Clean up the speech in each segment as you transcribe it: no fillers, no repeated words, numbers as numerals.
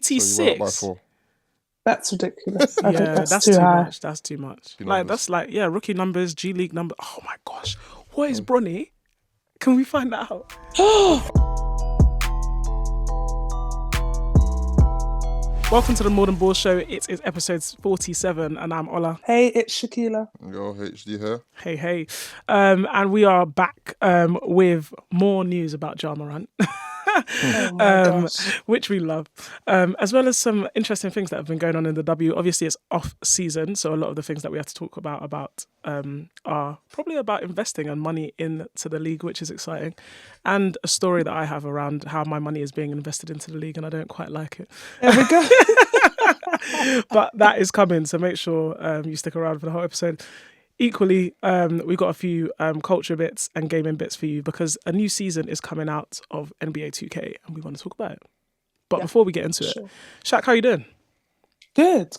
So you went up by 86. 4. That's ridiculous. I think Yeah, that's too high. much. That's too much. Rookie Like numbers. that's like rookie numbers, G League number. Oh my gosh, what is Bronny? Can we find that out? Welcome to the More Than Ball Show. It is episode 47, and I'm Ola. Hey, it's Shakila. Yo, HD here. Hey. And we are back with more news about Ja Morant. Oh my gosh. Which we love, as well as some interesting things that have been going on in the W. Obviously, it's off season, so a lot of the things that we have to talk about are probably about investing and money into the league, which is exciting, and a story that I have around how my money is being invested into the league, and I don't quite like it. There we go. But that is coming, so make sure you stick around for the whole episode. Equally, we've got a few culture bits and gaming bits for you because a new season is coming out of NBA 2K and we want to talk about it. But before we get into it, Shaq, how you doing? Good.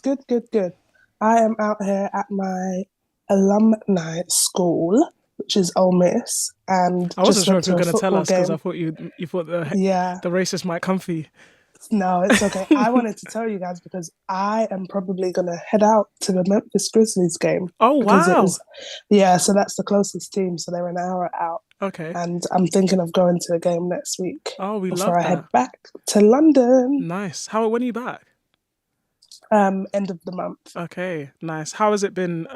I am out here at my alumni school, which is Ole Miss, and I wasn't sure if you were going to tell us because I thought you thought the racist might come for you. No, it's okay. I wanted to tell you guys because I am probably going to head out to the Memphis Grizzlies game. Oh, wow. So that's the closest team. So they're an hour out. Okay. And I'm thinking of going to a game next week. Oh, we love that. Before I head back to London. Nice. When are you back? End of the month. Okay, nice. How has it been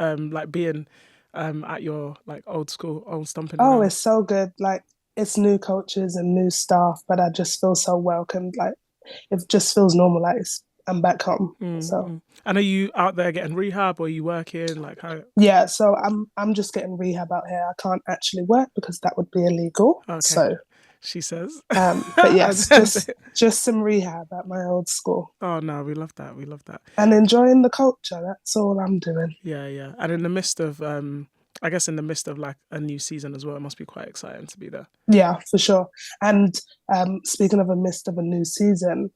being at your old stomping ground? Oh, it's so good. It's new coaches and new staff, but I just feel so welcomed. It just feels normal, I'm back home. Mm-hmm. So, and are you out there getting rehab, or are you working? How? Yeah, so I'm just getting rehab out here. I can't actually work because that would be illegal. Okay. So she says. But yes, just some rehab at my old school. Oh no, we love that. And enjoying the culture. That's all I'm doing. Yeah. And in the midst of I guess in the midst of a new season as well, it must be quite exciting to be there. Yeah, for sure. And speaking of a midst of a new season,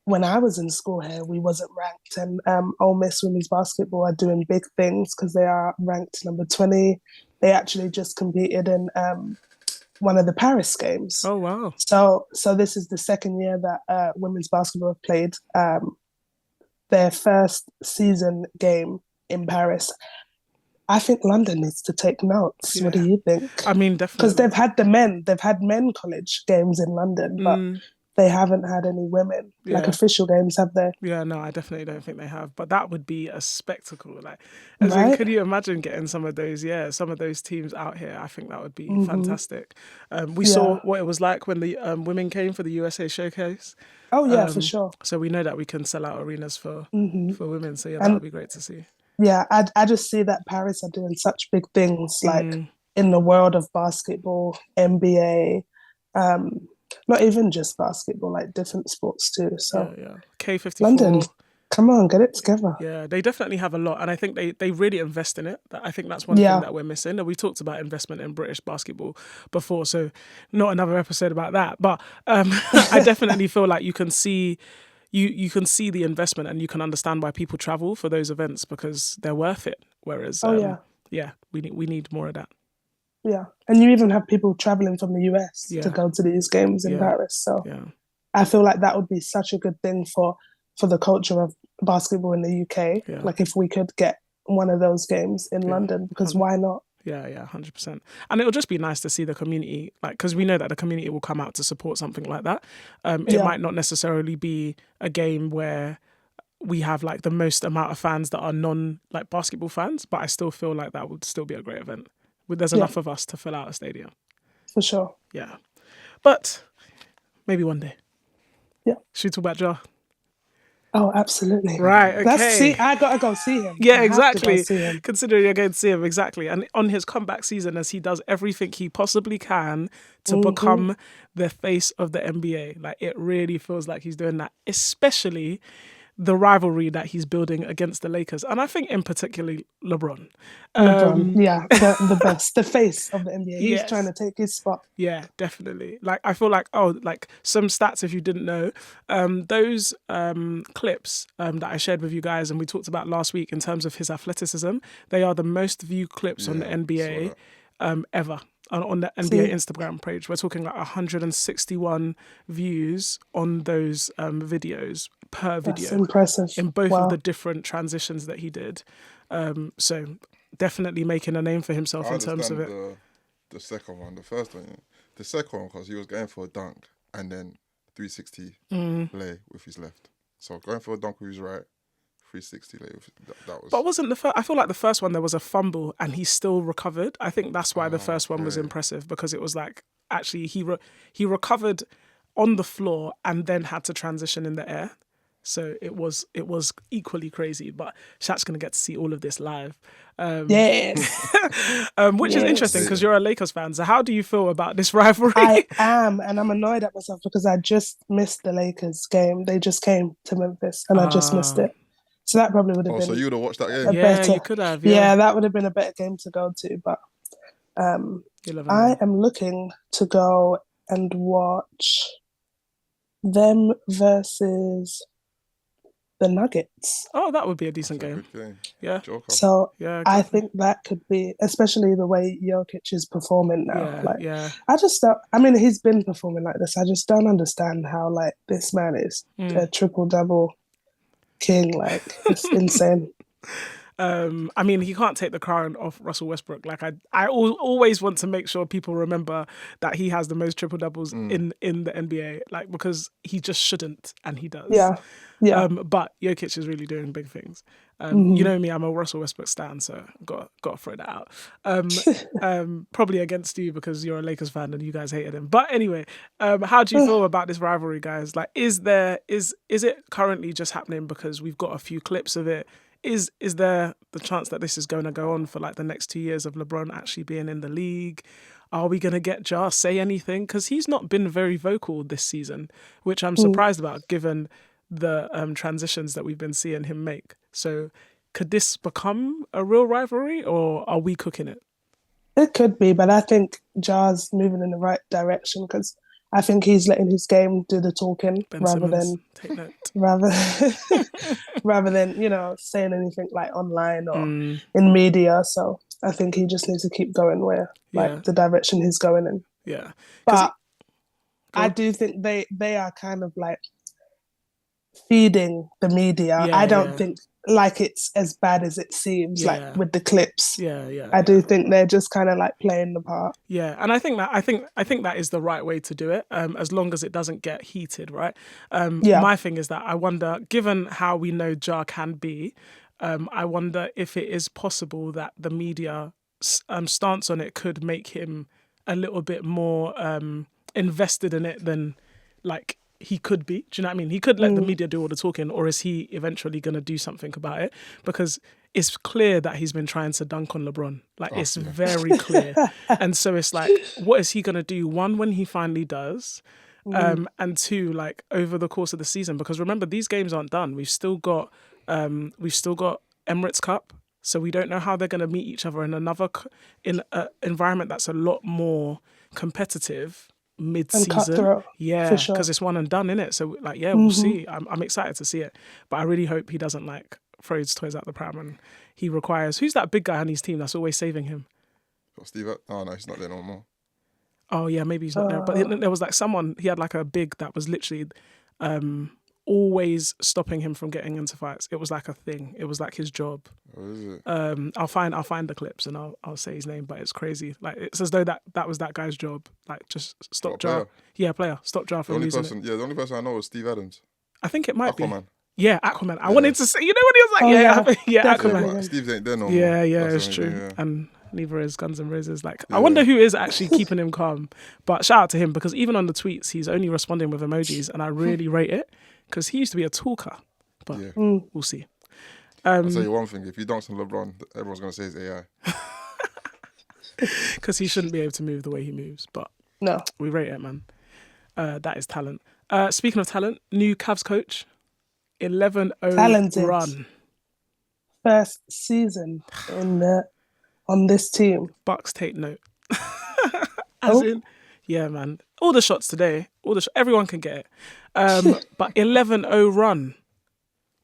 when I was in school here, we wasn't ranked, and Ole Miss women's basketball are doing big things because they are ranked number 20. They actually just competed in one of the Paris games. Oh wow! So this is the second year that women's basketball have played their first season game in Paris. I think London needs to take notes. Yeah. What do you think? I mean, definitely. Because they've had men college games in London, but they haven't had any women, official games, have they? Yeah, no, I definitely don't think they have. But that would be a spectacle. Right? Could you imagine getting some of those teams out here? I think that would be fantastic. We saw what it was like when the women came for the USA Showcase. Oh, yeah, for sure. So we know that we can sell out arenas for women. So, that would be great to see. Yeah, I just see that Paris are doing such big things, in the world of basketball, NBA, not even just basketball, different sports too. So yeah. K54. London, come on, get it together. Yeah, they definitely have a lot, and I think they really invest in it. I think that's one thing that we're missing. And we talked about investment in British basketball before, so not another episode about that. But I definitely feel like you can see. You can see the investment and you can understand why people travel for those events because they're worth it. Whereas, we need more of that. Yeah, and you even have people traveling from the US to go to these games in Paris. So I feel like that would be such a good thing for the culture of basketball in the UK. Yeah. If we could get one of those games in London, because why not? Yeah, 100%. And it'll just be nice to see the community, because we know that the community will come out to support something like that. It might not necessarily be a game where we have the most amount of fans that are basketball fans, but I still feel like that would still be a great event. There's enough of us to fill out a stadium. For sure. Yeah. But maybe one day. Yeah. Should we talk about Ja? Oh, absolutely. Right, okay. I got to go see him. Yeah, exactly. Considering you're going to see him, exactly. And on his comeback season, as he does everything he possibly can to become the face of the NBA. It really feels like he's doing that, especially the rivalry that he's building against the Lakers. And I think in particular, LeBron. The best, the face of the NBA. He's trying to take his spot. Yeah, definitely. I feel some stats, if you didn't know, those clips that I shared with you guys and we talked about last week in terms of his athleticism, they are the most viewed clips on the NBA ever. on the NBA Instagram page. We're talking like 161 views on those videos per video. That's impressive. In both of the different transitions that he did. So definitely making a name for himself in terms of it. The second one, the first one, the second one, because he was going for a dunk and then 360 lay with his left. So going for a dunk with his right, 360 lay with that was. But wasn't the first? I feel like the first one there was a fumble and he still recovered. I think that's why the first one was impressive, because it was like actually he recovered on the floor and then had to transition in the air. So it was equally crazy, but Shaq's going to get to see all of this live. Which is interesting because you're a Lakers fan. So how do you feel about this rivalry? I am, and I'm annoyed at myself because I just missed the Lakers game. They just came to Memphis and I just missed it. So that probably would have been... so you would have watched that game? You could have. Yeah, that would have been a better game to go to. But I am looking to go and watch them versus... the Nuggets. Oh, that would be a decent game. Yeah. Joker. So I think that could be, especially the way Jokic is performing now. I just don't, I mean, he's been performing like this. I just don't understand how like this man is a triple-double king. Like, it's insane. I mean, he can't take the crown off Russell Westbrook. Like I always want to make sure people remember that he has the most triple doubles in the NBA. Like, because he just shouldn't, and he does. Yeah. But Jokic is really doing big things. You know me, I'm a Russell Westbrook stan, so got to throw that out. Probably against you because you're a Lakers fan and you guys hated him. But anyway, how do you feel about this rivalry, guys? Like, is it currently just happening because we've got a few clips of it? Is there the chance that this is going to go on for like the next 2 years of LeBron actually being in the league? Are we going to get Ja say anything? Because he's not been very vocal this season, which I'm surprised about given the transitions that we've been seeing him make. So could this become a real rivalry, or are we cooking it? It could be, but I think Ja's moving in the right direction because I think he's letting his game do the talking rather than, you know, saying anything like online or in media. So I think he just needs to keep going where like the direction he's going in. Yeah. But I do think they are kind of like feeding the media. I don't think like it's as bad as it seems like with the clips. I do think they're just kind of like playing the part. And I think that is the right way to do it, as long as it doesn't get heated, right? My thing is that I wonder, given how we know Ja can be, I wonder if it is possible that the media stance on it could make him a little bit more invested in it than like he could be. Do you know what I mean? He could let the media do all the talking, or is he eventually going to do something about it? Because it's clear that he's been trying to dunk on LeBron. Like, it's very clear. And so it's like, what is he going to do? One, when he finally does, and two, like over the course of the season. Because remember, these games aren't done. We've still got Emirates Cup. So we don't know how they're going to meet each other in in an environment that's a lot more competitive mid-season. Because it's one and done, innit? So like, we'll see. I'm excited to see it, but I really hope he doesn't like throw his toys out the pram and he requires, who's that big guy on his team that's always saving him? Steve? Oh no, he's not there no more. Oh yeah, maybe he's not there, but there was like someone, he had like a big that was literally always stopping him from getting into fights. It was like a thing. It was like his job. What is it? I'll find the clips and I'll say his name, but it's crazy. Like, it's as though that was that guy's job. Like, just stop Ja. Yeah, player. Stop Ja from losing it. Yeah, the only person I know is Steve Adams. I think it might Aquaman. be. Yeah, Aquaman. I wanted to say, you know when he was like, Aquaman. Yeah, Steve's ain't there no more. Yeah, it's true. And neither is Guns N' Roses. Like, I wonder who is actually keeping him calm. But shout out to him, because even on the tweets, he's only responding with emojis, and I really rate it, because he used to be a talker. But we'll see. I'll tell you one thing, if you dance on LeBron, everyone's going to say it's AI. Because he shouldn't be able to move the way he moves. But no, we rate it, man. That is talent. Speaking of talent, new Cavs coach, 11-0 run. First season on this team. Bucks take note. Yeah, man. All the shots today, everyone can get it. But 11-0 run,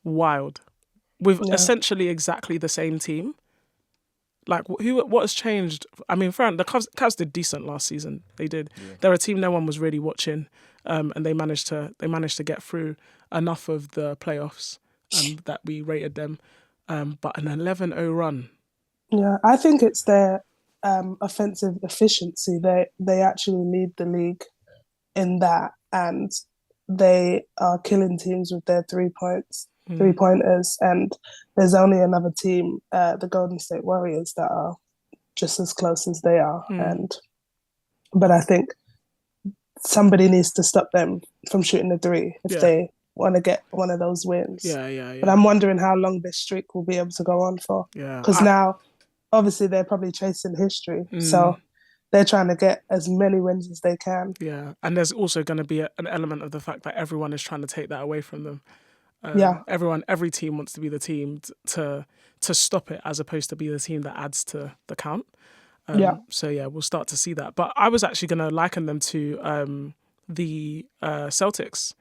wild. With essentially exactly the same team. like what has changed? I mean, the Cavs did decent last season. They did. Yeah. They're a team no one was really watching, and they managed to get through enough of the playoffs that we rated them. But an 11-0 run. Yeah, I think it's their offensive efficiency. They actually lead the league in that, and they are killing teams with their 3-pointers. And there's only another team, the Golden State Warriors, that are just as close as they are. But I think somebody needs to stop them from shooting the three if they want to get one of those wins. Yeah. But I'm wondering how long this streak will be able to go on for. Yeah. Because now, obviously, they're probably chasing history. So they're trying to get as many wins as they can. Yeah. And there's also going to be an element of the fact that everyone is trying to take that away from them. Every team wants to be the team to stop it, as opposed to be the team that adds to the count. So we'll start to see that. But I was actually going to liken them to the Celtics.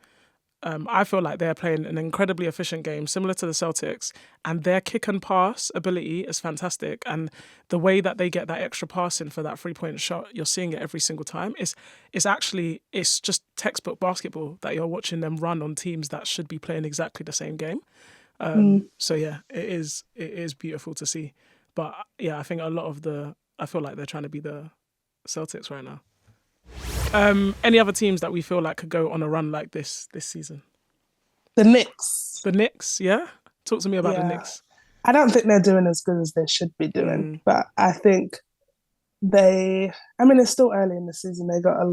I feel like they're playing an incredibly efficient game, similar to the Celtics, and their kick and pass ability is fantastic. And the way that they get that extra pass in for that 3-point shot, you're seeing it every single time. It's just textbook basketball that you're watching them run on teams that should be playing exactly the same game. So yeah, it is beautiful to see. But yeah, I think I feel like they're trying to be the Celtics right now. Any other teams that we feel like could go on a run like this season? The Knicks. The Knicks, yeah? Talk to me about the Knicks. I don't think they're doing as good as they should be doing, but I think it's still early in the season. They got a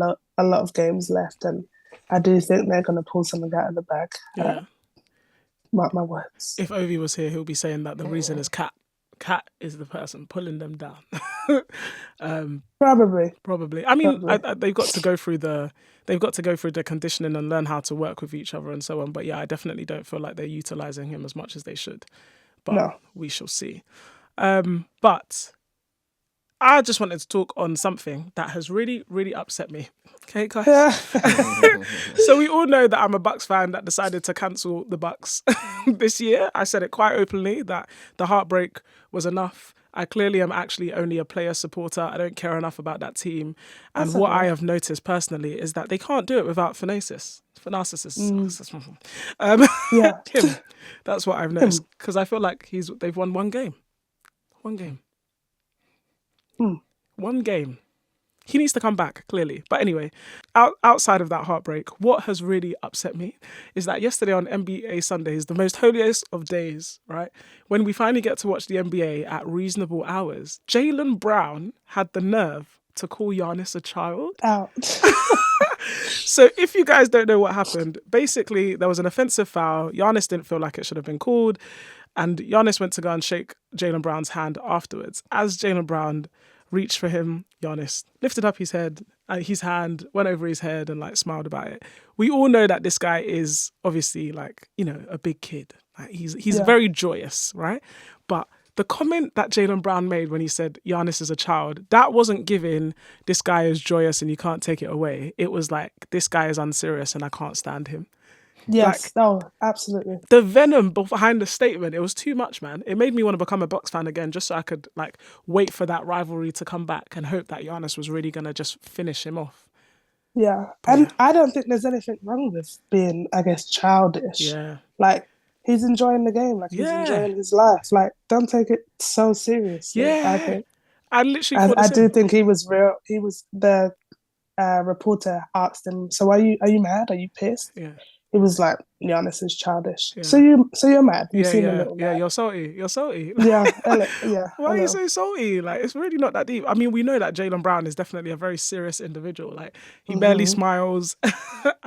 lot of games left, and I do think they're going to pull something out of the bag. Yeah. Mark my words. If Ovi was here, he'll be saying that the reason is Cat. Cat is the person pulling them down. Probably. I mean, they've got to go through the conditioning and learn how to work with each other and so on. But yeah, I definitely don't feel like they're utilizing him as much as they should. But we shall see. But I just wanted to talk on something that has really, really upset me. Okay, guys? So we all know that I'm a Bucks fan that decided to cancel the Bucks this year. I said it quite openly that the heartbreak was enough. I clearly am actually only a player supporter. I don't care enough about that team. And what I have noticed personally is that they can't do it without Phanasis. Him. That's what I've noticed. Because I feel like they've won one game. One game. He needs to come back, clearly. But anyway, outside of that heartbreak, what has really upset me is that yesterday on NBA Sundays, the most holiest of days, right, when we finally get to watch the NBA at reasonable hours, Jaylen Brown had the nerve to call Giannis a child. Out. So if you guys don't know what happened, basically there was an offensive foul. Giannis didn't feel like it should have been called. And Giannis went to go and shake Jaylen Brown's hand afterwards. As Jaylen Brown reached for him, Giannis lifted up his hand, went over his head and smiled about it. We all know that this guy is obviously a big kid. He's very joyous, right? But the comment that Jaylen Brown made when he said Giannis is a child, that wasn't giving this guy is joyous and you can't take it away. It was like, this guy is unserious and I can't stand him. Yes, absolutely. The venom behind the statement, it was too much, man. It made me want to become a Bucks fan again just so I could wait for that rivalry to come back and hope that Giannis was really going to just finish him off. Yeah, and I don't think there's anything wrong with being, I guess, childish. Yeah. He's enjoying the game, he's enjoying his life. Don't take it so seriously. Yeah. I think. I literally I do think he was real. He was the reporter asked him, so are you mad? Are you pissed? Yeah. It was like, Giannis is childish. Yeah. So you're mad. You seem a little yeah, mad. you're salty. Yeah. Why are you so salty? It's really not that deep. I mean, we know that Jaylen Brown is definitely a very serious individual. He barely smiles.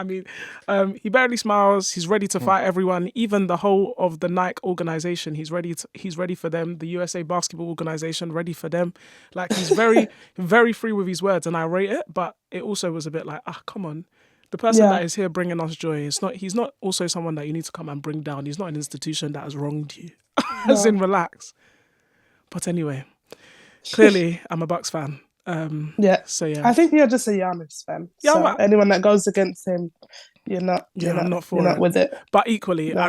He barely smiles. He's ready to fight everyone, even the whole of the Nike organization. He's ready for them. The USA Basketball Organization, ready for them. He's very, very free with his words, and I rate it. But it also was a bit come on. The person that is here bringing us joy, he's not also someone that you need to come and bring down. He's not an institution that has wronged you. As in, relax. But anyway, clearly I'm a Bucks fan. Yeah. So yeah, I think you're just a Giannis fan. Yeah, So well, anyone that goes against him, I'm not you're for not it. with it. But equally, No.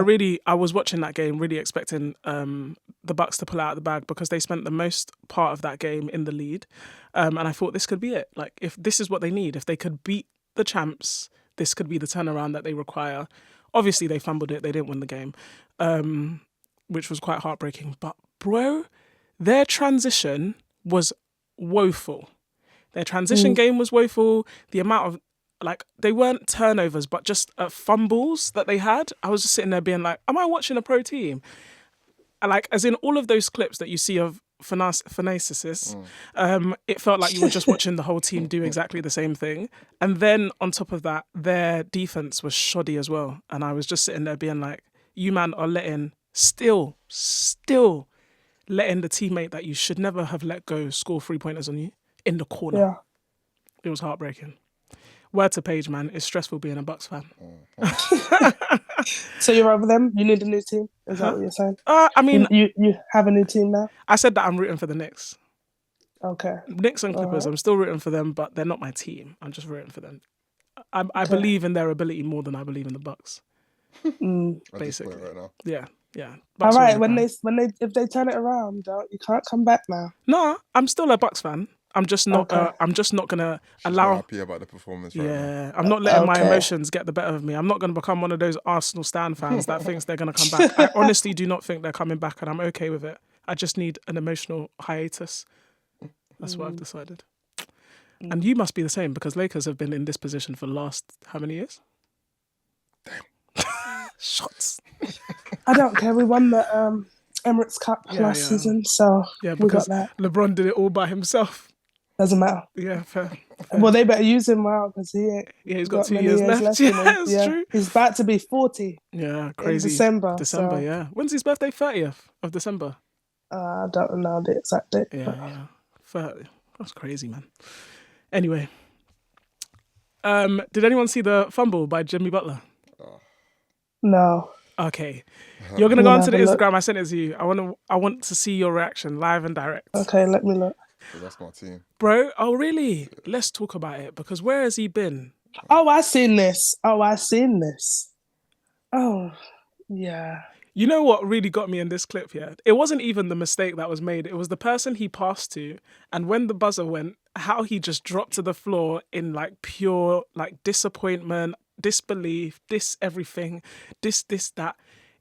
I was watching that game really expecting the Bucks to pull out of the bag because they spent the most part of that game in the lead, and I thought this could be it. Like if this is what they need, if they could beat the champs, this could be the turnaround that they require. Obviously, they fumbled it; they didn't win the game, which was quite heartbreaking. But bro, their transition was woeful. Their transition game was woeful. The amount of they weren't turnovers, but just fumbles that they had. I was just sitting there being like, am I watching a pro team? And as in all of those clips that you see of Phanasis, it felt like you were just watching the whole team do exactly the same thing. And then on top of that, their defense was shoddy as well. And I was just sitting there being like, you man are still letting the teammate that you should never have let go score 3-pointers on you in the corner. Yeah. It was heartbreaking. Word to Paige, man. It's stressful being a Bucks fan. So you're over them? You need a new team? Is that what you're saying? I mean, you have a new team now? I said that I'm rooting for the Knicks. Okay. Knicks and Clippers, I'm still rooting for them, but they're not my team. I'm just rooting for them. I believe in their ability more than I believe in the Bucks. Basically, right now. Yeah. All right. If they turn it around, you can't come back now. No, I'm still a Bucks fan. I'm just not. I'm just not gonna allow. Not happy about the performance. Right now. I'm not letting my emotions get the better of me. I'm not gonna become one of those Arsenal stan fans that thinks they're gonna come back. I honestly do not think they're coming back, and I'm okay with it. I just need an emotional hiatus. That's what I've decided. And you must be the same because Lakers have been in this position for the last how many years? Damn. Shots. I don't care. We won the Emirates Cup last season, so we got that. LeBron did it all by himself. Doesn't matter. Yeah, fair. Well, they better use him well because he's got 2 years left. Yeah, that's true. He's about to be 40. Yeah, crazy. In December. Yeah. When's his birthday? 30th of December. I don't know the exact date. Yeah. 30. That's crazy, man. Anyway, did anyone see the fumble by Jimmy Butler? No. Okay, you're gonna go onto the Instagram. I sent it to you. I want to see your reaction live and direct. Okay, let me look. So that's my team, bro. Oh, really? Let's talk about it because where has he been? Oh, I seen this. Oh, yeah. You know what really got me in this clip? Yeah, it wasn't even the mistake that was made. It was the person he passed to, and when the buzzer went, how he just dropped to the floor in pure disappointment, disbelief, everything, that.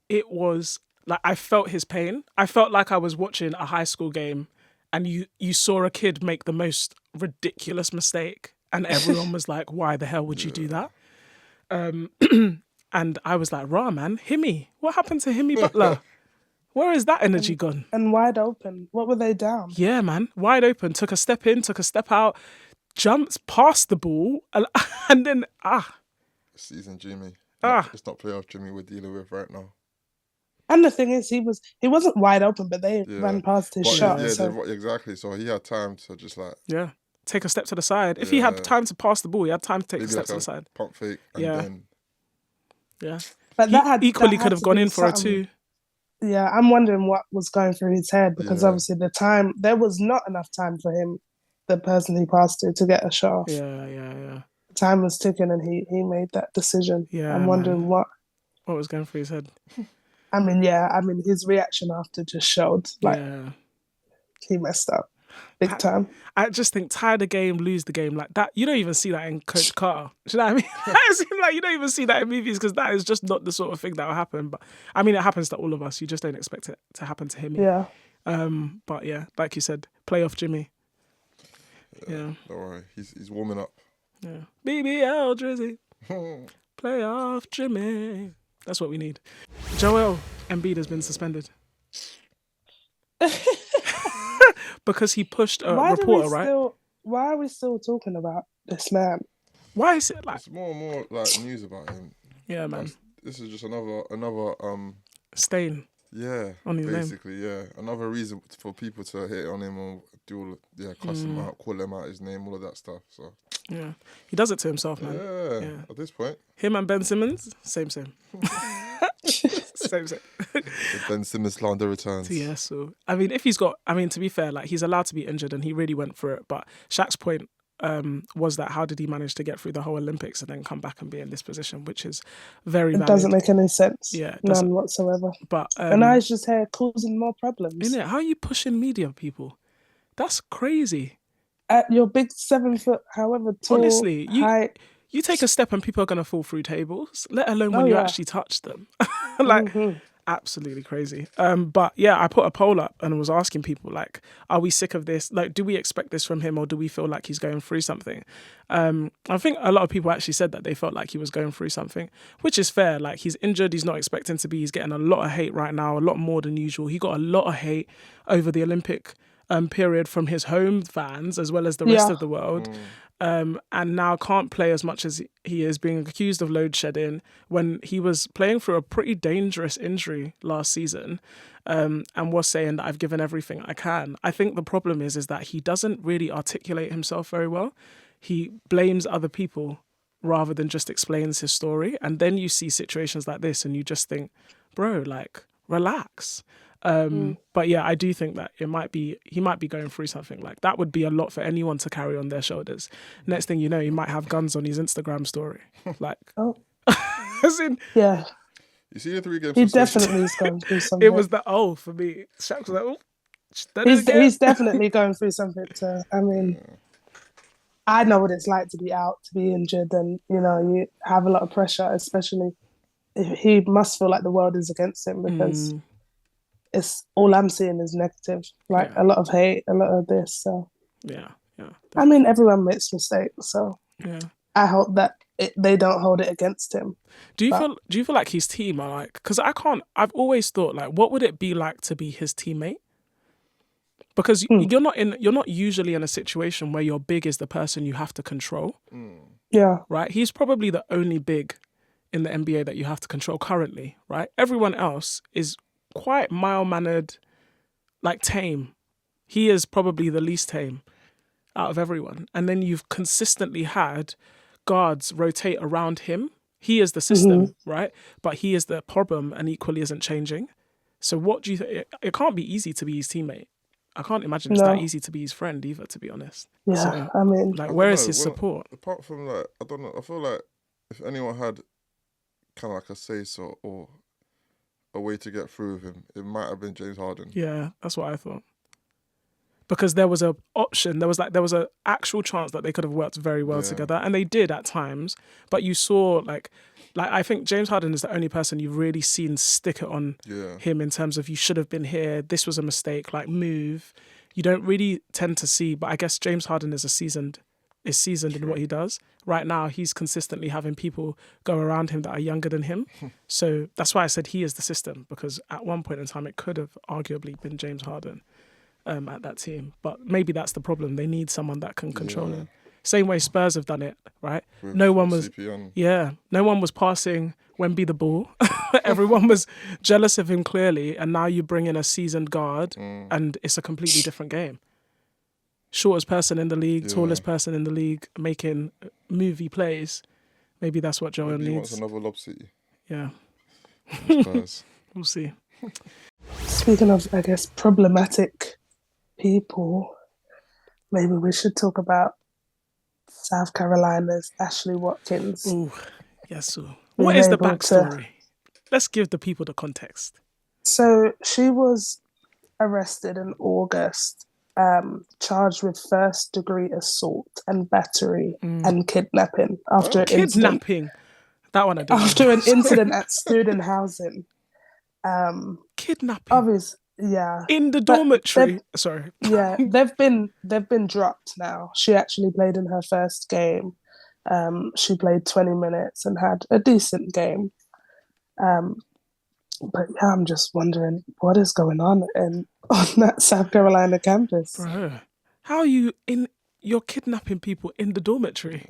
It was I felt his pain. I felt like I was watching a high school game and you saw a kid make the most ridiculous mistake and everyone was like, why the hell would you do that? And I was like, rah, man, Himmy. What happened to Himmy Butler? Where is that energy gone? And wide open. What were they down? Yeah, man. Wide open. Took a step in, took a step out, jumped past the ball, and then, Season Jimmy. It's not playoff Jimmy we're dealing with right now. And the thing is, he wasn't wide open, but they ran past his shot. Exactly. So he had time to just take a step to the side. If he had time to pass the ball, he had time to take a step to the side. Pump fake and then... Yeah. But he equally could have gone in for a 2. Yeah, I'm wondering what was going through his head because obviously there was not enough time for him, the person he passed to get a shot off. Yeah. Time was ticking and he made that decision. Yeah, I'm wondering what was going through his head. I mean, his reaction after just showed he messed up big time. I just think tie the game, lose the game like that. You don't even see that in Coach Carter. Do you know what I mean? It seems like you don't even see that in movies because that is just not the sort of thing that will happen. But I mean, it happens to all of us. You just don't expect it to happen to him. Yeah. But yeah, like you said, playoff Jimmy. Yeah. Don't worry, he's warming up. Yeah. BBL Drizzy. Playoff Jimmy. That's what we need. Joel Embiid has been suspended. Because he pushed a reporter, right? Why are we still talking about this man? Why is it It's more and more news about him. Yeah, man. This is just another stain. Yeah, on his basically, name. Yeah. Another reason for people to hit on him or cuss him out, call him out his name, all of that stuff. So yeah, he does it to himself, man. Yeah. At this point, him and Ben Simmons, same. Same. The Ben Simmons slander returns. Yeah, so I mean, if he's got, I mean, to be fair, like he's allowed to be injured, and he really went for it. But Shaq's point was that how did he manage to get through the whole Olympics and then come back and be in this position, which is very valid. It doesn't make any sense. Yeah, none whatsoever. But and now he's just here causing more problems. Isn't it? How are you pushing media people? That's crazy. At your big 7 foot, however tall, honestly, height. You take a step and people are going to fall through tables, let alone when you actually touch them. Like, absolutely crazy. But yeah, I put a poll up and was asking people, like, are we sick of this? Like, do we expect this from him, or do we feel like he's going through something? I think a lot of people actually said that they felt like he was going through something, which is fair. Like, he's injured, he's not expecting to be. He's getting a lot of hate right now, a lot more than usual. He got a lot of hate over the Olympic period from his home fans as well as the rest of the world. And now can't play as much as he is, being accused of load shedding when he was playing through a pretty dangerous injury last season, and was saying that I've given everything I can. I think the problem is that he doesn't really articulate himself very well. He blames other people rather than just explains his story. And then you see situations like this and you just think, bro, like, relax. But yeah, I do think that he might be going through something. Like, that would be a lot for anyone to carry on their shoulders. Next thing you know, he might have guns on his Instagram story. Like, as in, yeah. You see the 3 games. He definitely is going through something. It was the for me. Shaq was like, he's definitely going through something. I mean, I know what it's like to be out, to be injured, and you have a lot of pressure, especially if he must feel like the world is against him, because it's all I'm seeing is negative, like a lot of hate, a lot of this. So yeah. I mean, everyone makes mistakes, so I hope that they don't hold it against him. Do you feel like his team are like? Because I've always thought, like, what would it be like to be his teammate? Because you're not usually in a situation where your big is the person you have to control. Yeah. Right. He's probably the only big in the NBA that you have to control currently. Right. Everyone else is quite mild-mannered, like tame. He is probably the least tame out of everyone. And then you've consistently had guards rotate around him. He is the system, right? But he is the problem and equally isn't changing. So what do you think? It can't be easy to be his teammate. I can't imagine it's that easy to be his friend either, to be honest. Yeah, so, I mean... Like, where is his support? Apart from, like, I don't know, I feel like if anyone had kind of like a say-so or a way to get through with him, it might have been James Harden. Yeah, that's what I thought. Because there was an option, there was an actual chance that they could have worked very well together, and they did at times. But you saw like I think James Harden is the only person you've really seen stick it on him in terms of, you should have been here, this was a mistake, like, move. You don't really tend to see, but I guess James Harden is seasoned in what he does. Right now, he's consistently having people go around him that are younger than him. So that's why I said he is the system, because at one point in time, it could have arguably been James Harden at that team. But maybe that's the problem. They need someone that can control him. Same way Spurs have done it, right? No one was passing Wemby the ball. Everyone was jealous of him, clearly. And now you bring in a seasoned guard and it's a completely different game. Shortest person in the league, tallest person in the league, making movie plays. Maybe that's what Joel needs. He wants another Lob City. Yeah. We'll see. Speaking of, I guess, problematic people, maybe we should talk about South Carolina's Ashley Watkins. Ooh, yes. So what is the backstory? Let's give the people the context. So she was arrested in August, charged with first-degree assault and battery and kidnapping after an kidnapping. That one I didn't after an incident at student housing. Kidnapping. Obviously, yeah. In the dormitory. Sorry. Yeah, they've been dropped now. She actually played in her first game. She played 20 minutes and had a decent game. But yeah, I'm just wondering what is going on on that South Carolina campus. Bro, how are you're kidnapping people in the dormitory?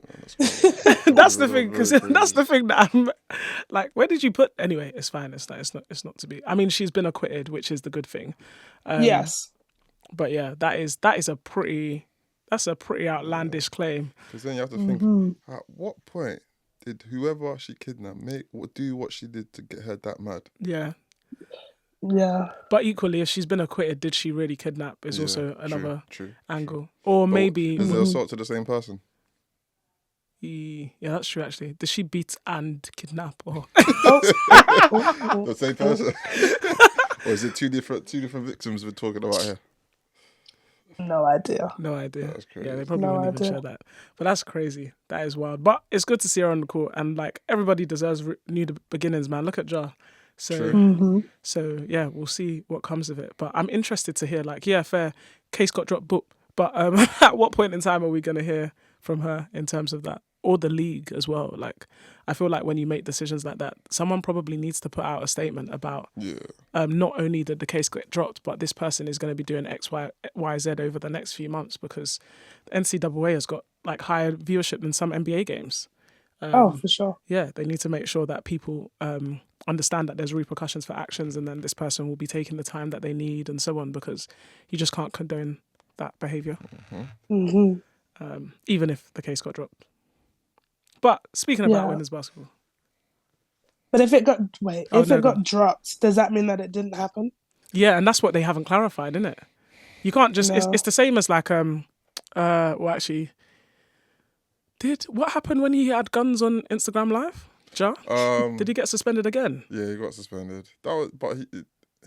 That's the thing, because that's the thing that I'm like, where did you put? Anyway, it's fine. It's not to be. I mean, she's been acquitted, which is the good thing. Yes. But yeah, that's a pretty outlandish claim. Because then you have to think, at what point did whoever she kidnapped do what she did to get her that mad? Yeah. Yeah. But equally, if she's been acquitted, did she really kidnap? Is also another true. angle. Or maybe is it assault to the same person? Yeah, that's true. Actually, did she beat and kidnap? Or The same person, or is it two different victims we're talking about here? No idea. No idea. That's crazy. Yeah, they probably wouldn't even share that. But that's crazy. That is wild. But it's good to see her on the court, and like everybody deserves new beginnings, man. Look at Ja. So, so yeah, we'll see what comes of it. But I'm interested to hear, like, yeah, fair, case got dropped, but at what point in time are we going to hear from her in terms of that, or the league as well? Like, I feel like when you make decisions like that, someone probably needs to put out a statement about not only did the case get dropped, but this person is going to be doing X, Y, Z over the next few months, because the NCAA has got like higher viewership than some NBA games. For sure. Yeah, they need to make sure that people understand that there's repercussions for actions, and then this person will be taking the time that they need and so on, because you just can't condone that behaviour, even if the case got dropped. But speaking about women's basketball. But if it got got dropped, does that mean that it didn't happen? Yeah, and that's what they haven't clarified, isn't it? You can't just... No. It's the same as like... well, actually... What happened when he had guns on Instagram Live? Ja? Did he get suspended again? Yeah, he got suspended.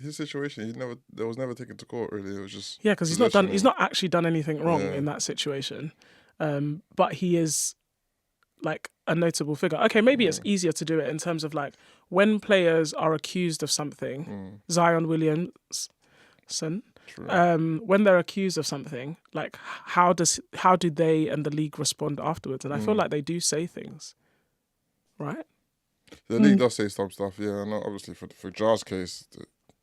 His situation, there was never taken to court, really. It was just... Yeah, because he's not actually done anything wrong in that situation. But he is like a notable figure. Okay, maybe it's easier to do it in terms of like when players are accused of something, Zion Williamson, when they're accused of something, like how do they and the league respond afterwards? And I feel like they do say things, right? The league does say some stuff, yeah. And obviously for Ja's case,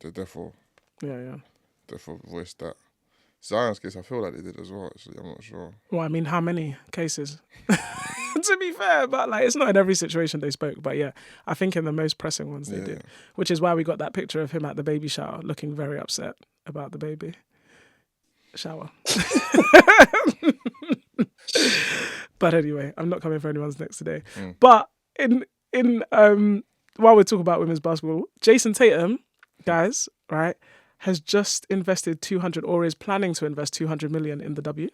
they therefore voiced that. Zion's case, I feel like they did as well, actually. I'm not sure. Well, I mean, how many cases? To be fair, but like it's not in every situation they spoke. But yeah, I think in the most pressing ones they did. Which is why we got that picture of him at the baby shower looking very upset about the baby shower. But anyway, I'm not coming for anyone's next today. But in while we're talking about women's basketball, Jason Tatum, guys, right, has just invested 200 or is planning to invest 200 million in the W.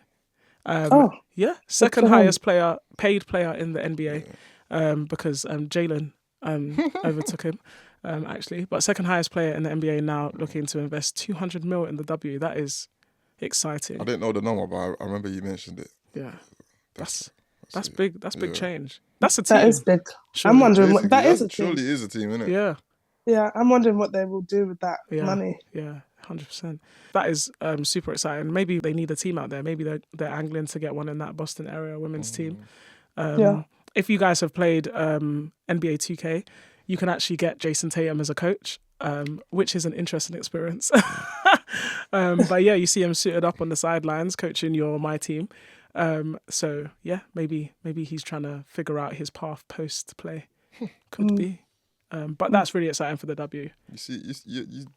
Yeah, second highest paid player in the NBA, because Jalen overtook him, actually. But second highest player in the NBA now, looking to invest 200 mil in the W. That is exciting. I didn't know the number, but I remember you mentioned it. Yeah, that's big. That's big change. That's a team. That is big. Surely. I'm wondering what that is. A team. Surely is a team, isn't it? Yeah. Yeah, I'm wondering what they will do with that money. Yeah, 100%. That is super exciting. Maybe they need a team out there. Maybe they're angling to get one in that Boston area women's team. If you guys have played NBA 2K, you can actually get Jason Tatum as a coach, which is an interesting experience. But yeah, you see him suited up on the sidelines coaching my team. So yeah, maybe he's trying to figure out his path post play. Could be. But that's really exciting for the W. Do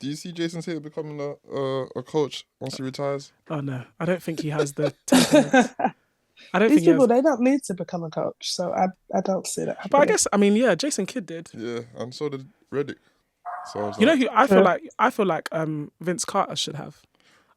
you see Jason Tatum becoming a coach once he retires? Oh no, I don't think he has the temperament. These people, they don't need to become a coach, so I don't see that happening. But I guess, I mean, yeah, Jason Kidd did. Yeah, and so did Reddick. So you know who I feel like Vince Carter should have.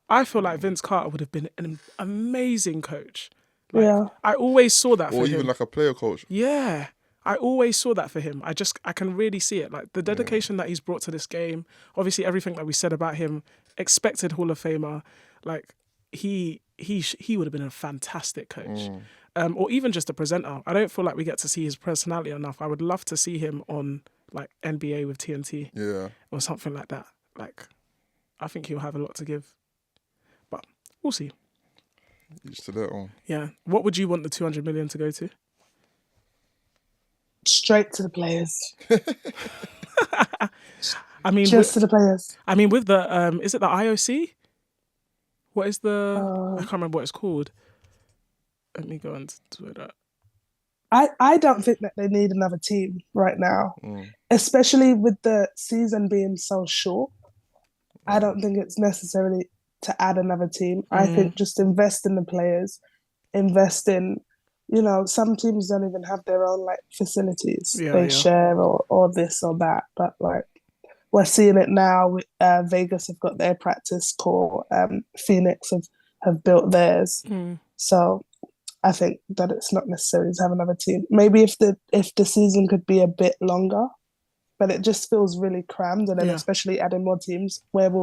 I feel like Vince Carter would have been an amazing coach. Like, I always saw that for him. Or even like a player coach. Yeah. I always saw that for him. I can really see it. Like the dedication that he's brought to this game. Obviously, everything that we said about him, expected Hall of Famer. Like he would have been a fantastic coach, or even just a presenter. I don't feel like we get to see his personality enough. I would love to see him on like NBA with TNT, or something like that. Like, I think he'll have a lot to give, but we'll see. Each to their own. Yeah. What would you want the 200 million to go to? Straight to the players. I mean, just to the players. I mean, with the is it the IOC? What is the? I can't remember what it's called. Let me go on to Twitter. I don't think that they need another team right now, especially with the season being so short. I don't think it's necessarily to add another team. I think just invest in the players, invest in. You know, some teams don't even have their own like facilities. They share or this or that. But like, we're seeing it now. Vegas have got their practice core. Phoenix have built theirs. So I think that it's not necessary to have another team. Maybe if the season could be a bit longer, but it just feels really crammed. And then especially adding more teams, when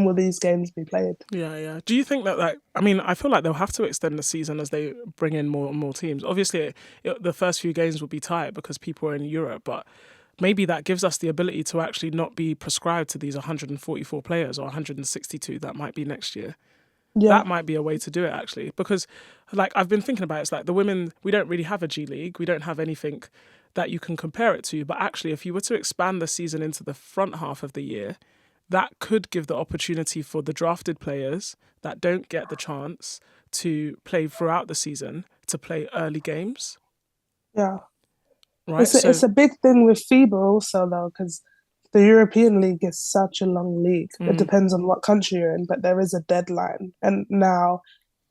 will these games be played? Yeah. Do you think that, like, I mean, I feel like they'll have to extend the season as they bring in more and more teams. Obviously, the first few games will be tight because people are in Europe, but maybe that gives us the ability to actually not be prescribed to these 144 players or 162 that might be next year. Yeah. That might be a way to do it, actually, because, like, I've been thinking about it. It's like the women, we don't really have a G League. We don't have anything that you can compare it to. But actually, if you were to expand the season into the front half of the year, that could give the opportunity for the drafted players that don't get the chance to play throughout the season to play early games. Yeah. Right? It's a big thing with FIBA also, though, because the European League is such a long league. It depends on what country you're in, but there is a deadline. And now,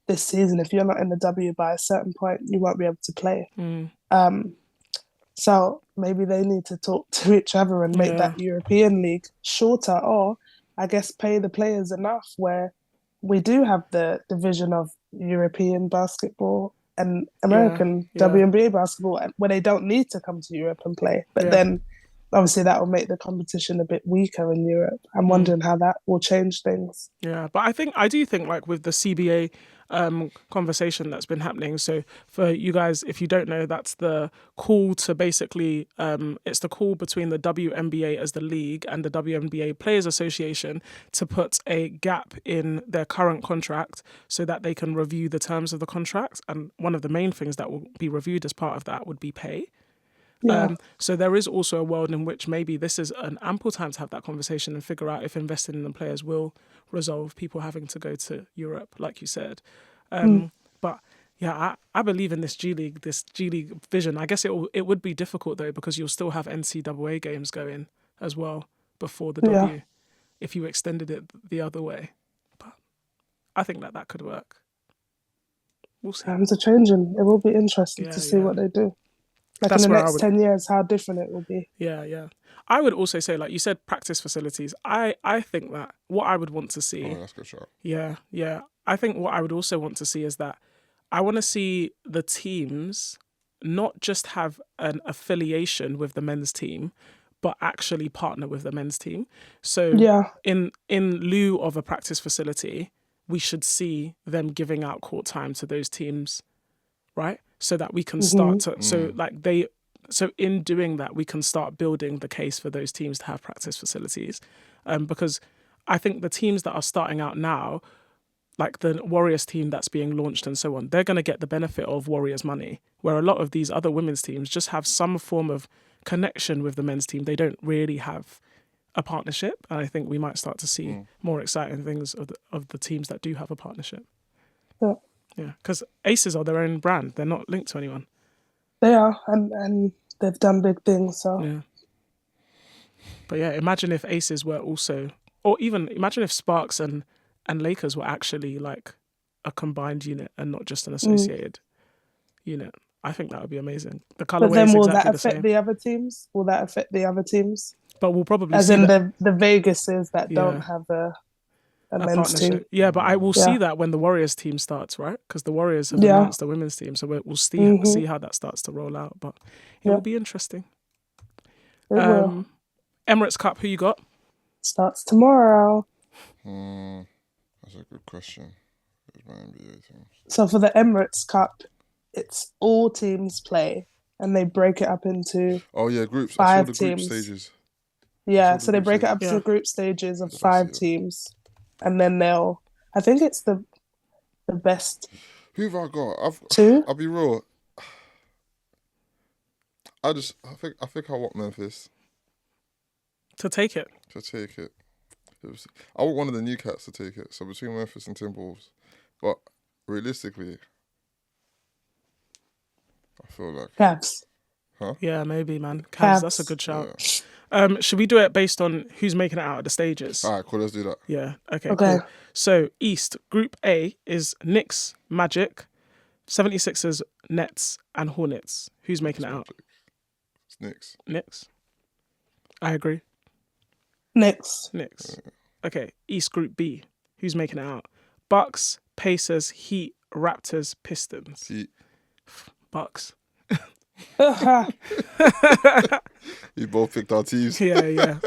this season, if you're not in the W by a certain point, you won't be able to play. So maybe they need to talk to each other and make that European League shorter, or I guess pay the players enough where we do have the division of European basketball and American WNBA basketball, where they don't need to come to Europe and play. But then obviously that will make the competition a bit weaker in Europe. I'm wondering how that will change things. Yeah, but I do think, like, with the CBA conversation that's been happening. So for you guys, if you don't know, that's the call to basically, it's the call between the WNBA as the league and the WNBA Players Association to put a gap in their current contract so that they can review the terms of the contract. And one of the main things that will be reviewed as part of that would be pay. So there is also a world in which maybe this is an ample time to have that conversation and figure out if investing in the players will resolve people having to go to Europe, like you said. But yeah, I believe in this G League vision. I guess it would be difficult though, because you'll still have NCAA games going as well before the W if you extended it the other way. But I think that could work. We'll see. Times are changing. It will be interesting to see what they do. Like in the next 10 years, how different it will be. Yeah. I would also say, like you said, practice facilities. I think that what I would want to see... Oh, that's a good shot. Yeah. I think what I would also want to see is that I want to see the teams not just have an affiliation with the men's team, but actually partner with the men's team. So in lieu of a practice facility, we should see them giving out court time to those teams, right? So that we can start to, so in doing that, we can start building the case for those teams to have practice facilities. Because I think the teams that are starting out now, like the Warriors team that's being launched and so on, they're going to get the benefit of Warriors money, where a lot of these other women's teams just have some form of connection with the men's team. They don't really have a partnership. And I think we might start to see more exciting things of the teams that do have a partnership. Yeah, because Aces are their own brand. They're not linked to anyone. They are, and they've done big things. So yeah. But yeah, imagine if Aces were also, or even imagine if Sparks and Lakers were actually like a combined unit and not just an associated unit. I think that would be amazing. The colorway but then is will exactly that affect the other teams? Will that affect the other teams? But we'll probably as see in that. the Vegases that don't have a men's team. Yeah, but I will see that when the Warriors team starts, right? Because the Warriors have announced the women's team, so we'll see how that starts to roll out. But it will be interesting. It will. Emirates Cup, who you got? Starts tomorrow. That's a good question. My NBA team. So for the Emirates Cup, it's all teams play, and they break it up into groups. 5 I saw the teams. group stages. Yeah, so they break it up to group stages of 5 teams. And then I think it's the best. Who have I got? 2? I'll be real. I think I want Memphis to take it. I want one of the new cats to take it. So between Memphis and Timberwolves, but realistically, I feel like Cavs. Huh? Yeah, maybe, man. Cavs. That's a good shout. Yeah. Should we do it based on who's making it out of the stages? All right, cool. Let's do that. Yeah. Okay. Cool. So East Group A is Knicks, Magic, 76ers, Nets, and Hornets. Who's making it out? It's Knicks. I agree. Knicks. Okay, East Group B. Who's making it out? Bucks, Pacers, Heat, Raptors, Pistons. Heat. Bucks. We both picked our teams. Yeah.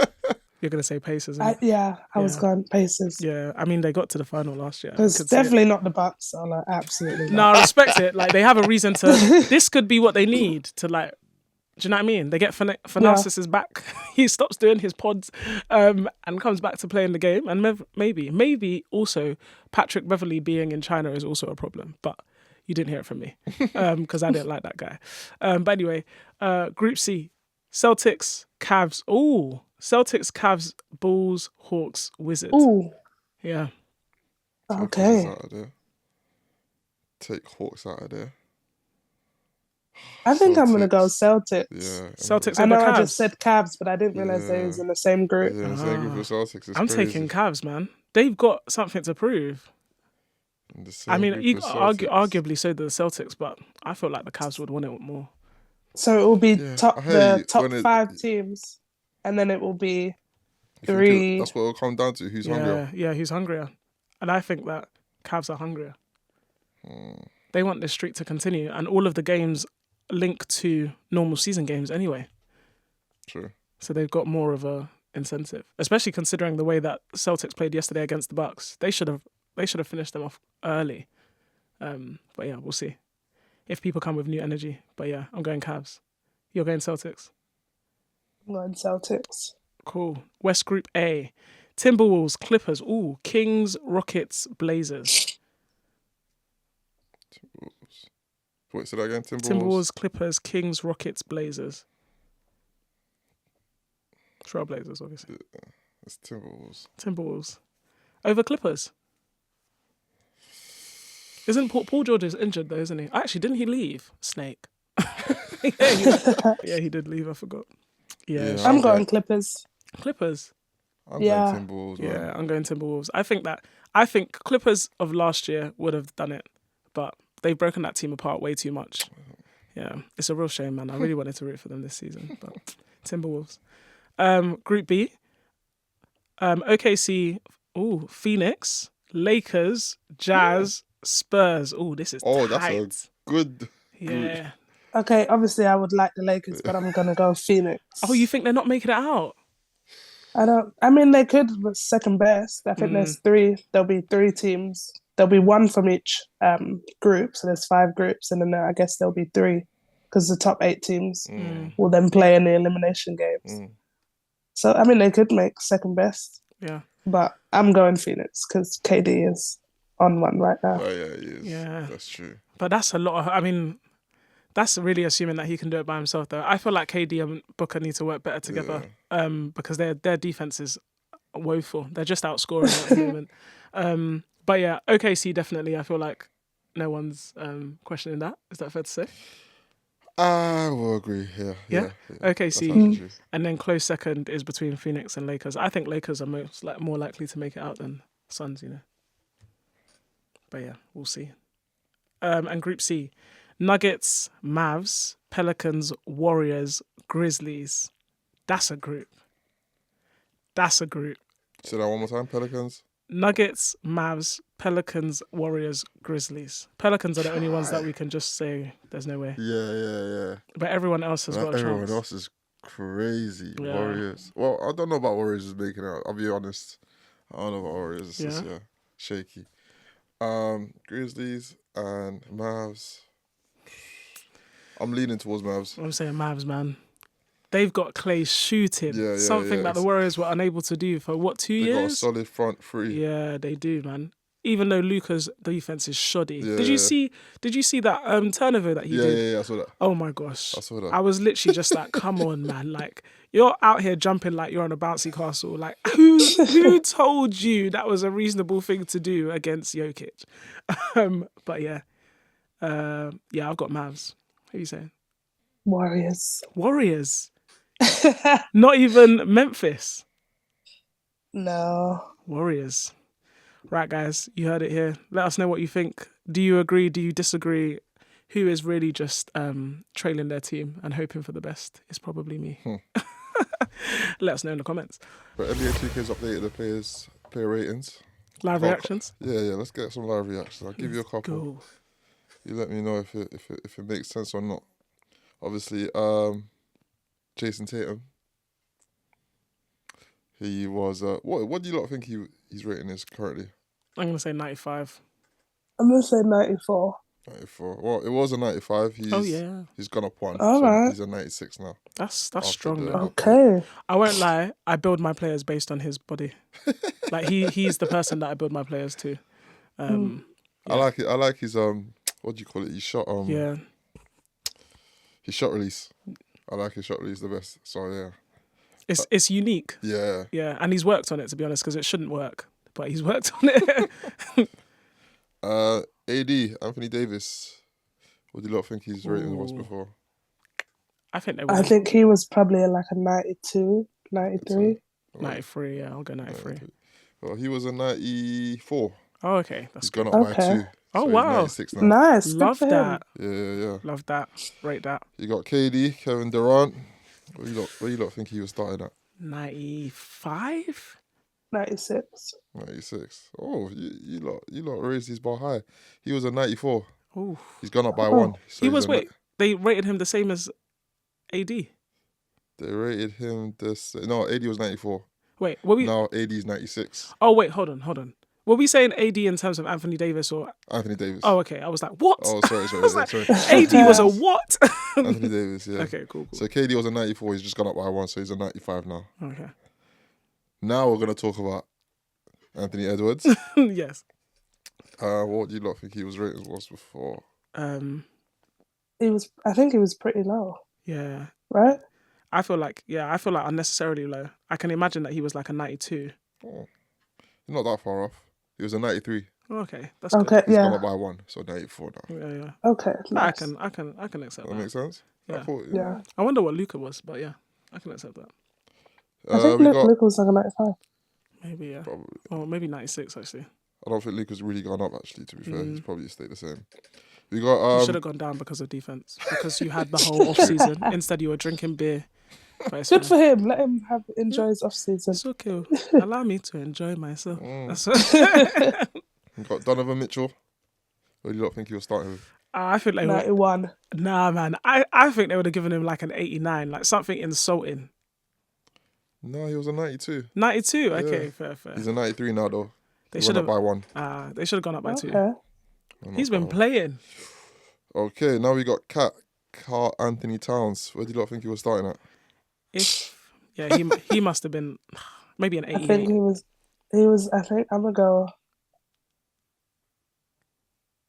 You're going to say Pacers, innit? I was going Pacers. Yeah, I mean, they got to the final last year. It's definitely not the Bucks. So like, absolutely not. No, I respect it. Like, they have a reason to... This could be what they need to, like... Do you know what I mean? They get Thanasis is back. He stops doing his pods and comes back to playing the game. And maybe also Patrick Beverley being in China is also a problem. But you didn't hear it from me because I didn't like that guy. But anyway, Group C, Celtics, Cavs. Ooh, Celtics, Cavs, Bulls, Hawks, Wizards. Ooh. Yeah. Okay. Take Hawks out of there. I think I'm gonna go Celtics. Yeah, Celtics. I know over Cavs. I just said Cavs, but I didn't realize they was in the same group. Yeah, same group with Celtics. I'm taking Cavs, man. They've got something to prove. I mean, arguably so do the Celtics, but I feel like the Cavs would want it more. So it will be top 5 teams, and then it will be 3. That's what it'll come down to. Who's hungrier? Yeah, who's hungrier? And I think that Cavs are hungrier. They want this streak to continue, and all of the games link to normal season games anyway. True. So they've got more of a incentive, especially considering the way that Celtics played yesterday against the Bucks. They should have finished them off early. But yeah, we'll see if people come with new energy. But yeah, I'm going Cavs. You're going Celtics. I'm going Celtics. Cool. West Group A, Timberwolves, Clippers. Ooh, Kings, Rockets, Blazers. Timberwolves. Wait, say that again. Timberwolves, Clippers, Kings, Rockets, Blazers. Trailblazers, obviously. Yeah, it's Timberwolves. Over Clippers. Isn't Paul George is injured though, isn't he? Actually, didn't he leave? Snake. Yeah, he did leave. I forgot. Yeah, I'm going Clippers. Clippers. I'm going Timberwolves. Man. Yeah, I'm going Timberwolves. I think Clippers of last year would have done it, but they've broken that team apart way too much. Yeah, it's a real shame, man. I really wanted to root for them this season, but Timberwolves. Group B, OKC, Phoenix, Lakers, Jazz, Spurs. This is tight. That's a good group. Yeah. Okay, obviously I would like the Lakers, but I'm gonna go Phoenix. Oh, you think they're not making it out? I mean, they could, but second best. I think there's 3. There'll be 3 teams. There'll be 1 from each group. So there's 5 groups, and then I guess there'll be 3 because the top 8 teams will then play in the elimination games. So I mean, they could make second best. Yeah. But I'm going Phoenix because KD is on one right now. Oh yeah, he is. Yeah, that's true. But that's a lot of. I mean, that's really assuming that he can do it by himself, though. I feel like KD and Booker need to work better together because their defense is woeful. They're just outscoring at the moment. But yeah, OKC definitely. I feel like no one's questioning that. Is that fair to say? I will agree. Yeah. OKC, and then close second is between Phoenix and Lakers. I think Lakers are more likely to make it out than Suns. But yeah, we'll see. And Group C. Nuggets, Mavs, Pelicans, Warriors, Grizzlies. That's a group. Say that one more time, Pelicans? Nuggets, Mavs, Pelicans, Warriors, Grizzlies. Pelicans are the only ones that we can just say there's no way. Yeah. But everyone else has got a chance. Everyone else is crazy. Yeah. Warriors. Well, I don't know about Warriors is making out. I'll be honest. I don't know about Warriors. It's just, shaky. Grizzlies and Mavs. I'm leaning towards Mavs. I'm saying Mavs, man. They've got Clay shooting. Something that the Warriors were unable to do for 2 years? They got a solid front 3. Yeah, they do, man. Even though Luka's defense is shoddy. Yeah. Did you see that turnover that he did? Yeah, I saw that. Oh my gosh. I saw that. I was literally just like, come on, man. Like, you're out here jumping like you're on a bouncy castle. Like, who told you that was a reasonable thing to do against Jokic? But yeah. I've got Mavs. Who are you saying? Warriors. Not even Memphis. No. Warriors. Right, guys, you heard it here. Let us know what you think. Do you agree? Do you disagree? Who is really just trailing their team and hoping for the best? It's probably me. Let us know in the comments. But NBA 2K's updated the player ratings. Live reactions. Yeah. Let's get some live reactions. I'll give you a couple. Go. You let me know if it makes sense or not. Obviously, Jason Tatum. He was what do you lot think his rating is currently? I'm gonna say 95. I'm gonna say 94. 94. Well, it was a 95. He's gone up one. All right. He's a 96 now. That's strong though. Okay. I won't lie. I build my players based on his body. Like he's the person that I build my players to. I like it. I like his what do you call it? His shot his shot release. I like his shot release the best. So yeah. It's unique. Yeah. Yeah, and he's worked on it, to be honest, because it shouldn't work, but he's worked on it. AD, Anthony Davis. What do you lot think his rating was before? I think he was probably like a 92, 93. 93, yeah, I'll go 93. Well, he was a 94. Oh, okay. He's gone up by 2. Oh, so wow. 96 now. Nice. Love that. Yeah. Love that. Rate that. You got KD, Kevin Durant. What do you lot think he was starting at? 95? 96. 96. Oh, you lot raised his bar high. He was a 94. Ooh. He's gone up by 1. So they rated him the same as AD? They rated him no, AD was 94. Wait, were we... Now AD's 96. Oh, wait, hold on. Were we saying AD in terms of Anthony Davis or... Anthony Davis. Oh, okay. I was like, what? Oh, sorry. I was like, AD was a what? Anthony Davis, yeah. Okay, cool. So KD was a 94. He's just gone up by 1, so he's a 95 now. Okay. Now we're going to talk about Anthony Edwards. Yes. What do you lot think he was rated was before? I think he was pretty low. Yeah. Right? I feel like unnecessarily low. I can imagine that he was like a 92. Oh, not that far off. He was a 93. Okay, that's good. He's gone up by 1, so 94 now. Yeah. Okay. Nice. I can accept that. That makes sense? Yeah. I wonder what Luka was, but yeah, I can accept that. I think Luka was like a 95. Maybe, yeah. Probably. Or maybe 96, actually. I don't think Luka's really gone up, actually, to be fair. He's probably stayed the same. We got... you should have gone down because of defense. Because you had the whole off-season. Instead, you were drinking beer. Good for him. Let him enjoy his off-season. It's okay. Allow me to enjoy myself. We got Donovan Mitchell. What do you lot think he was starting with? I think they 91. Nah, man. I think they would have given him like an 89, like something insulting. No, he was a 92. 92? Yeah. Okay, fair. He's a 93 now, though. They should have by 1. They should have gone up by 2. Okay. He's been playing. Okay, now we got Carl Anthony Towns. Where do you lot think he was starting at? He must have been maybe an 88. I think he was. I think I'm gonna go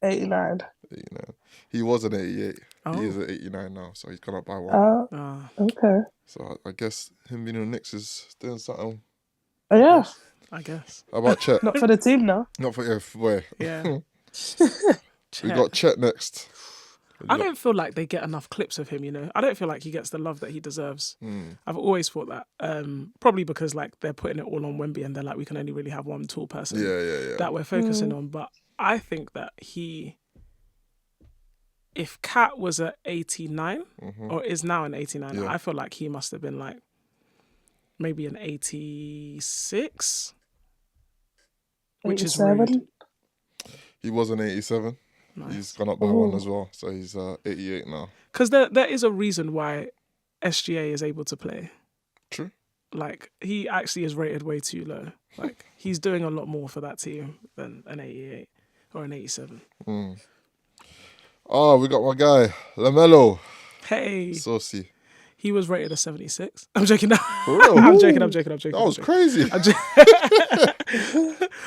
89. 89. He was an 88. Oh. He is an 89 now, so he's gone up by 1. Oh, okay. So I guess him being in the Knicks is doing something. Oh, yeah. I guess. How about Chet? Not for the team, though. Not for where? Yeah. We got Chet next. I don't feel like they get enough clips of him, you know. I don't feel like he gets the love that he deserves. I've always thought that. Probably because like they're putting it all on Wemby and they're like, we can only really have one tall person that we're focusing on. But I think that if Kat was at 89 or is now an 89, I feel like he must have been like maybe an 86, which is rude. He was an 87. Nice. He's gone up by 1 as well, so he's 88 now. Because there is a reason why SGA is able to play. True. Like, he actually is rated way too low. Like, he's doing a lot more for that team than an 88 or an 87. Oh, we got my guy, LaMelo. Hey. Saucy. He was rated a 76. I'm joking now. For real? I'm joking. That was crazy.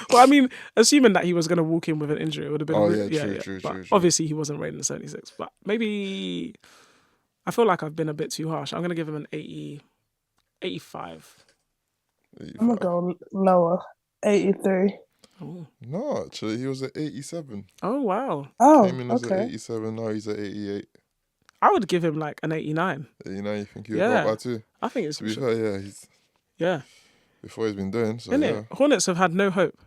Well, I mean, assuming that he was going to walk in with an injury, it would have been... True. Obviously, he wasn't rated a 76. But maybe... I feel like I've been a bit too harsh. I'm going to give him an 85. I'm going to go lower. 83. Oh. No, actually, he was at 87. Oh, wow. Oh, Came in as at 87, now he's at 88. I would give him like an 89. 89, you think he would go up by 2? I think it's... To be fair, yeah. Before he's been doing, so Isn't it? Hornets have had no hope.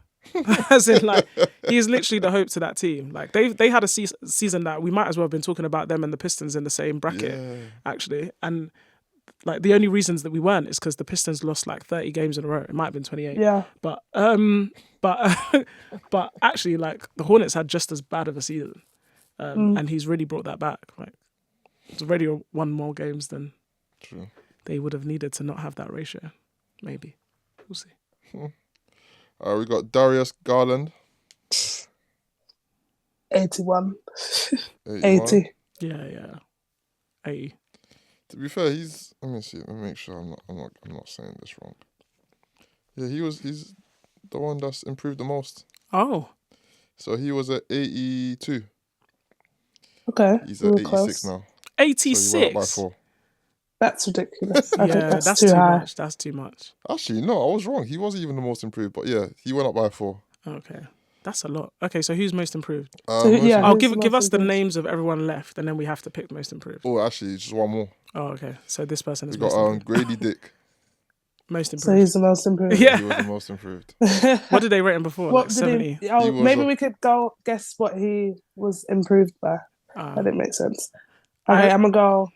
As in, like, he's literally the hope to that team. Like, they had a season that we might as well have been talking about them and the Pistons in the same bracket, actually. And Like the only reasons that we weren't is because the Pistons lost like 30 games in a row. It might have been 28. Yeah. But but actually, like the Hornets had just as bad of a season, and he's really brought that back. Like it's already won more games than they would have needed to not have that ratio. Maybe we'll see. We got Darius Garland. 81. 81. 80. Yeah. 80. To be fair, he's. Let me see. Let me make sure I'm not saying this wrong. Yeah, he's the one that's improved the most. Oh. So he was at 82. Okay. He's at 86 now. 86. So he went up by 4. That's ridiculous. I think that's too high. much. That's too much. Actually, no, I was wrong. He wasn't even the most improved, but yeah, he went up by 4. Okay. That's a lot. Okay, so who's most improved? Yeah, Give us the names of everyone left, and then we have to pick most improved. Oh, actually, just one more. Oh, okay. So this person is We most got improved. Grady Dick. Most improved. So he's the most improved. Yeah. He was the most improved. What did they rate him before? What Like did 70? maybe we could go guess what he was improved by. That didn't make sense. Okay, I'm going to go...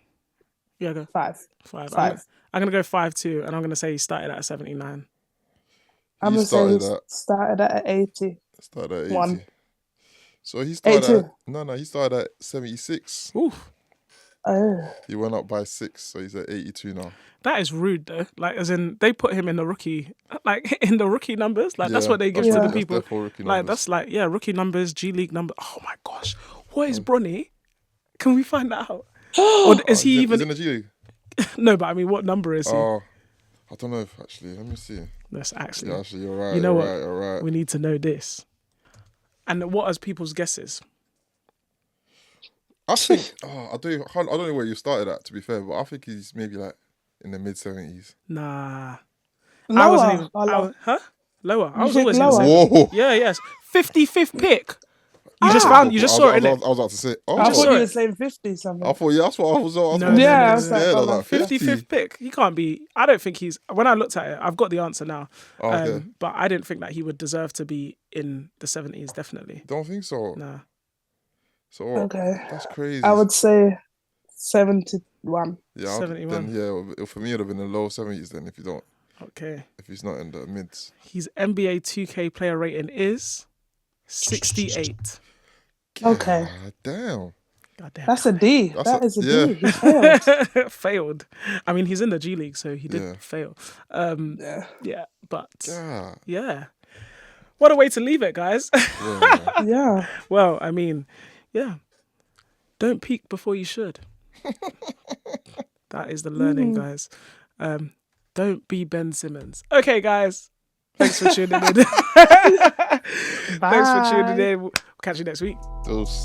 Yeah, go. 5. 5. I'm going to go 5-2, and I'm going to say he started at 79. I'm going to say he started at 80. Started at 80. 1. So he started 82. he started at 76. Oof. Oh. He went up by 6, so he's at 82 now. That is rude, though. Like, as in, they put him in the rookie, like in the rookie numbers. Like, that's what they give to the people. Like, that's like, rookie numbers, G League number. Oh my gosh, what is Bronny? Can we find that out? Or is he even He's in the G League? No, but I mean, what number is he? I don't know. Actually, let me see. That's actually. Yeah, actually, you're right. You know what? You're right. We need to know this. And what are people's guesses? I think I don't know where you started at, to be fair, but I think he's maybe like in the mid-70s. Nah. Lower. I wasn't even. Lower. I was always lower. Whoa. Yes. 55th pick. You just found. You just saw it, innit? I was about to say. I thought you were saying 50 something. I thought that's what I was. Yeah, I was like 55th pick. He can't be. I don't think he's. When I looked at it, I've got the answer now. Okay. But I didn't think that he would deserve to be in the 70s. Definitely. Don't think so. Nah. So what? Okay. That's crazy. I would say 71. Yeah, 71. Then for me, it would have been the low 70s. Then if you don't. Okay. If he's not in the mids. His NBA 2K player rating is 68. Okay. Damn. Goddamn. That's a D. That is a D. He failed. Failed. I mean, he's in the G League, so he did fail. Yeah, but yeah. What a way to leave it, guys. Yeah. Well, I mean, yeah. Don't peak before you should. That is the learning, guys. Don't be Ben Simmons. Okay, guys. Thanks for tuning in. Thanks for tuning in. We'll catch you next week. Deuce.